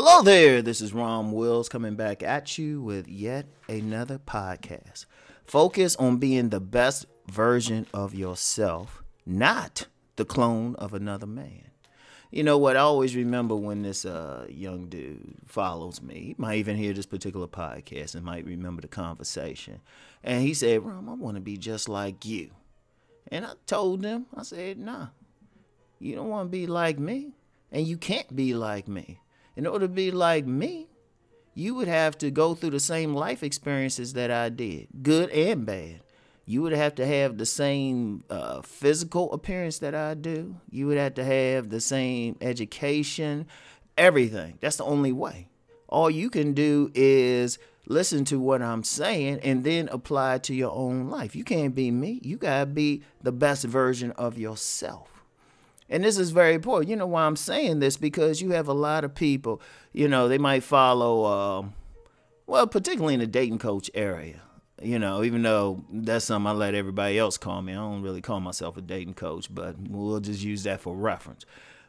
Hello there, this is Rom Wills coming back at you with yet another podcast. Focus on being the best version of yourself, not the clone of another man. You know what, I always remember when this young dude follows me. He might even hear this particular podcast and might remember the conversation. And he said, Rom, I want to be just like you. And I told him, I said, nah, you don't want to be like me, and you can't be like me. In order to be like me, you would have to go through the same life experiences that I did, good and bad. You would have to have the same physical appearance that I do. You would have to have the same education, everything. That's the only way. All you can do is listen to what I'm saying and then apply it to your own life. You can't be me. You got to be the best version of yourself. And this is very important. You know why I'm saying this? Because you have a lot of people, you know, they might follow, well, particularly in the dating coach area, you know, even though that's something I let everybody else call me. I don't really call myself a dating coach, but we'll just use that for reference.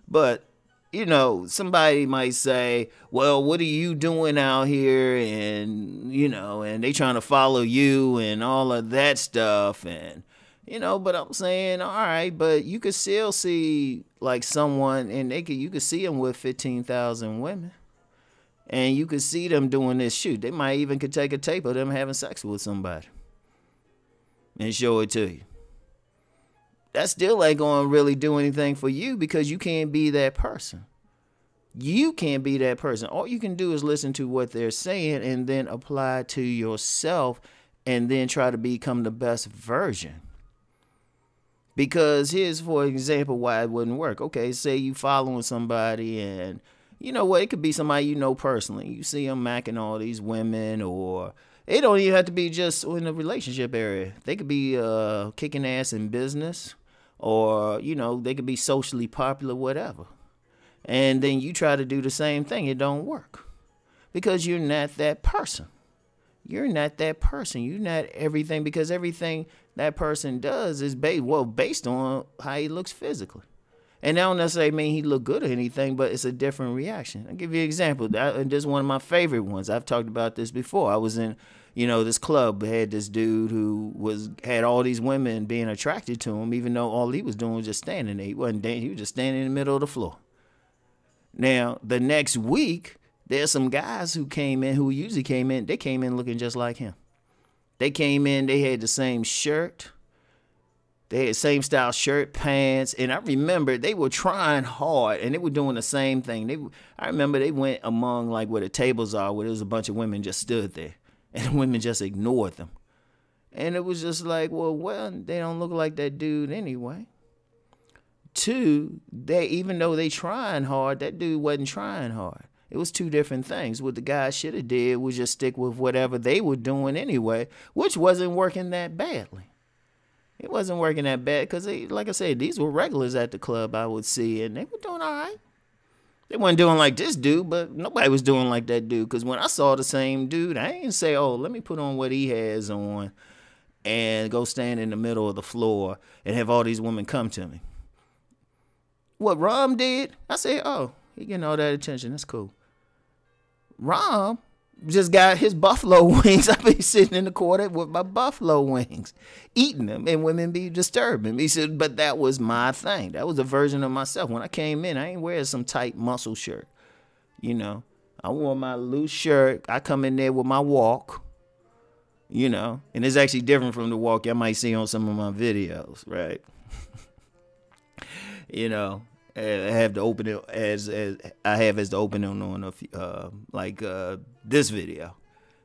But, you know, somebody might say, well, what are you doing out here? And, you know, and they trying to follow you and all of that stuff. And, you know, but I'm saying, all right, but you could still see like someone, and you could see them with 15,000 women, and you could see them doing this shoot. They might even could take a tape of them having sex with somebody and show it to you. That still ain't going to really do anything for you because you can't be that person. You can't be that person. All you can do is listen to what they're saying and then apply it to yourself and then try to become the best version. Because here's, for example, why it wouldn't work. Okay, say you following somebody and, you know what, it could be somebody you know personally. You see them macking all these women, or it don't even have to be just in the relationship area. They could be kicking ass in business, or, you know, they could be socially popular, whatever. And then you try to do the same thing. It don't work because you're not that person. You're not that person. You're not everything, because everything that person does is based on how he looks physically. And that don't necessarily mean he look good or anything, but it's a different reaction. I'll give you an example. This is one of my favorite ones. I've talked about this before. I was in, you know, this club, had this dude who had all these women being attracted to him, even though all he was doing was just standing there. He wasn't dancing. He was just standing in the middle of the floor. Now, the next week, there's some guys who came in, who usually came in, they came in looking just like him. They came in, they had the same shirt. They had the same style shirt, pants. And I remember they were trying hard and they were doing the same thing. I remember they went among like where the tables are, where there was a bunch of women just stood there. And the women just ignored them. And it was just like, well, they don't look like that dude anyway. Two, even though they trying hard, that dude wasn't trying hard. It was two different things. What the guy should have did was just stick with whatever they were doing anyway, which wasn't working that badly. It wasn't working that bad because, like I said, these were regulars at the club I would see, and they were doing all right. They weren't doing like this dude, but nobody was doing like that dude, because when I saw the same dude, I didn't say, oh, let me put on what he has on and go stand in the middle of the floor and have all these women come to me. What Rom did, I said, oh, he getting all that attention. That's cool. Rom just got his buffalo wings. I be sitting in the corner with my buffalo wings, eating them, and women be disturbing me. He said, but that was my thing. That was a version of myself. When I came in, I ain't wearing some tight muscle shirt. You know, I wore my loose shirt. I come in there with my walk, you know, and it's actually different from the walk y'all might see on some of my videos, right? You know, I have the opening as the opening on this video.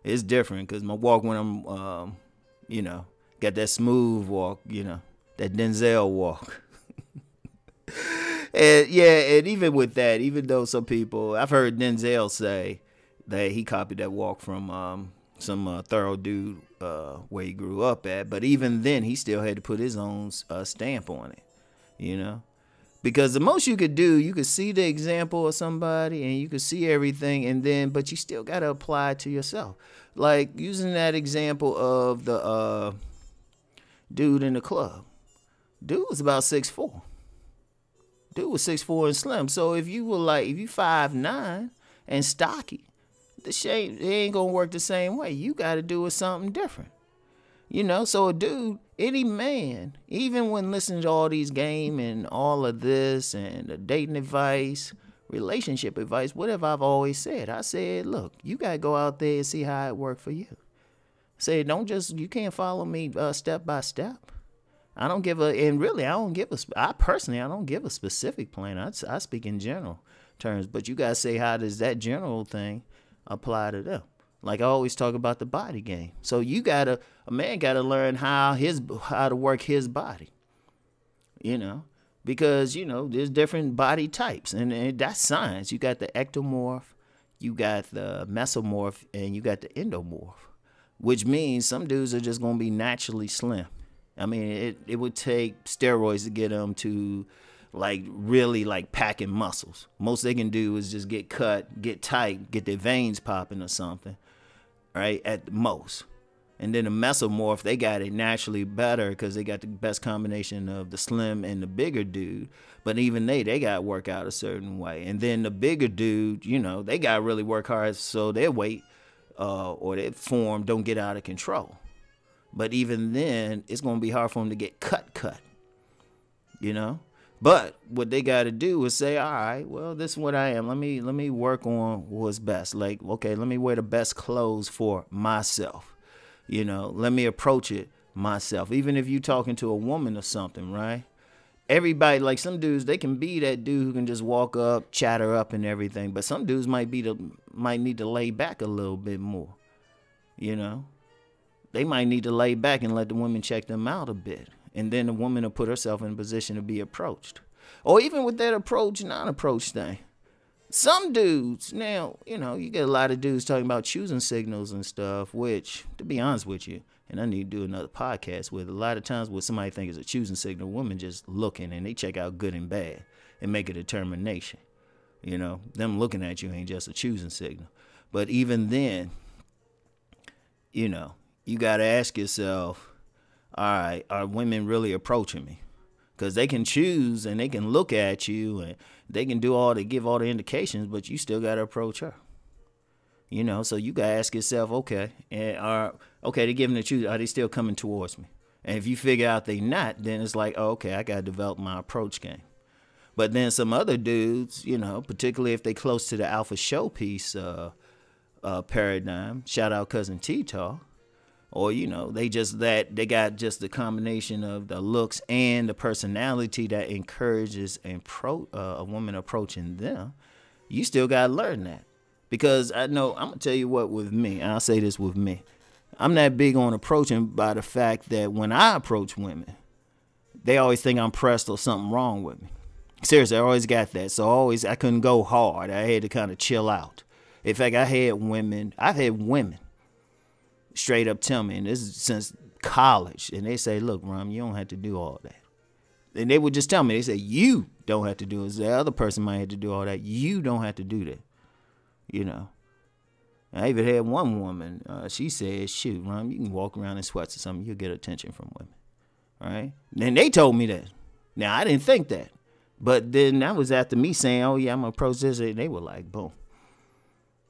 It's different because my walk when I'm you know, got that smooth walk, you know, that Denzel walk. And yeah, and even with that, even though some people, I've heard Denzel say that he copied that walk from some thorough dude where he grew up at, but even then he still had to put his own stamp on it, you know. Because the most you could do, you could see the example of somebody and you could see everything, but you still got to apply it to yourself. Like using that example of the dude in the club. Dude was about 6'4". Dude was 6'4" and slim. So if you 5'9", and stocky, it ain't gonna work the same way. You got to do it something different. So a dude, any man, even when listening to all these game and all of this and the dating advice, relationship advice, whatever I've always said, I said, look, you got to go out there and see how it worked for you. Say, you can't follow me step by step. I don't give I personally don't give a specific plan. I speak in general terms, but you got to say, how does that general thing apply to them? Like I always talk about the body game. So a man got to learn how to work his body, because, there's different body types and that's science. You got the ectomorph, you got the mesomorph, and you got the endomorph, which means some dudes are just going to be naturally slim. I mean, it would take steroids to get them to really packing muscles. Most they can do is just get cut, get tight, get their veins popping or something. Right, at the most. And then the mesomorph, they got it naturally better because they got the best combination of the slim and the bigger dude. But even they got to work out a certain way. And then the bigger dude, they got to really work hard so their weight or their form don't get out of control. But even then, it's going to be hard for them to get cut. But what they got to do is say, all right, well, this is what I am. Let me work on what's best. Okay, let me wear the best clothes for myself. Let me approach it myself. Even if you're talking to a woman or something, right? Everybody, like some dudes, they can be that dude who can just walk up, chatter up and everything. But some dudes might need to lay back a little bit more. They might need to lay back and let the women check them out a bit. And then the woman will put herself in a position to be approached. Or even with that approach, non-approach thing. Some dudes, now, you get a lot of dudes talking about choosing signals and stuff, which, to be honest with you, and I need to do another podcast with, a lot of times what somebody thinks is a choosing signal, women just looking and they check out good and bad and make a determination. Them looking at you ain't just a choosing signal. But even then, you got to ask yourself, all right, are women really approaching me? Because they can choose and they can look at you and they can give all the indications, but you still got to approach her. So you got to ask yourself, okay, they're giving the choose. Are they still coming towards me? And if you figure out they not, then it's like, oh, okay, I got to develop my approach game. But then some other dudes, particularly if they close to the alpha showpiece paradigm, shout out Cousin T-Talk, or, they got just the combination of the looks and the personality that encourages a woman approaching them. You still got to learn that. Because I know, I'm going to tell you what, with me, and I'll say this with me, I'm not big on approaching by the fact that when I approach women, they always think I'm pressed or something wrong with me. Seriously, I always got that. So I couldn't go hard. I had to kind of chill out. In fact, I've had women straight up tell me, and this is since college, and they say, look, Rom, you don't have to do all that. And they would just tell me, they say, you don't have to do it. The other person might have to do all that. You don't have to do that. I even had one woman, she said, shoot, Rom, you can walk around in sweats or something, you'll get attention from women. All right? And they told me that. Now, I didn't think that. But then that was after me saying, oh, yeah, I'm going to approach this. And they were like, boom.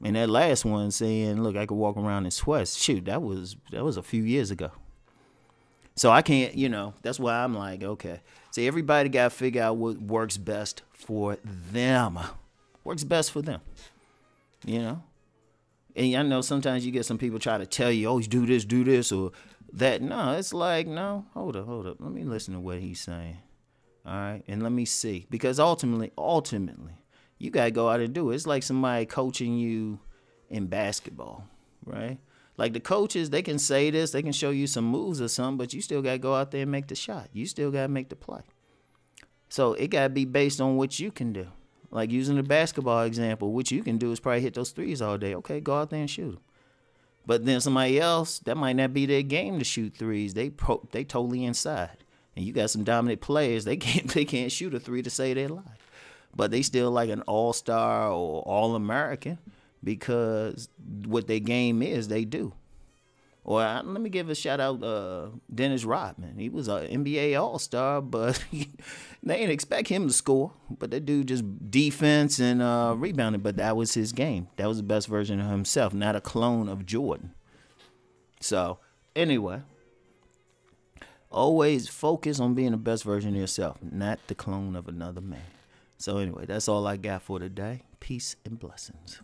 And that last one saying, look, I could walk around in sweats. Shoot, that was a few years ago. So I can't, that's why I'm like, okay. See, everybody got to figure out what works best for them. Works best for them. And I know sometimes you get some people try to tell you, oh, do this, or that. No, it's like, no, hold up. Let me listen to what he's saying. All right. And let me see. Because ultimately, you got to go out and do it. It's like somebody coaching you in basketball, right? Like the coaches, they can say this, they can show you some moves or something, but you still got to go out there and make the shot. You still got to make the play. So it got to be based on what you can do. Like using the basketball example, what you can do is probably hit those threes all day. Okay, go out there and shoot them. But then somebody else, that might not be their game to shoot threes. They totally inside. And you got some dominant players, they can't shoot a three to save their life. But they still like an all-star or all-American because what their game is, they do. Or let me give a shout out Dennis Rodman. He was an NBA All-Star, but they didn't expect him to score. But that dude just defense and rebounding. But that was his game. That was the best version of himself, not a clone of Jordan. So anyway, always focus on being the best version of yourself, not the clone of another man. So anyway, that's all I got for today. Peace and blessings.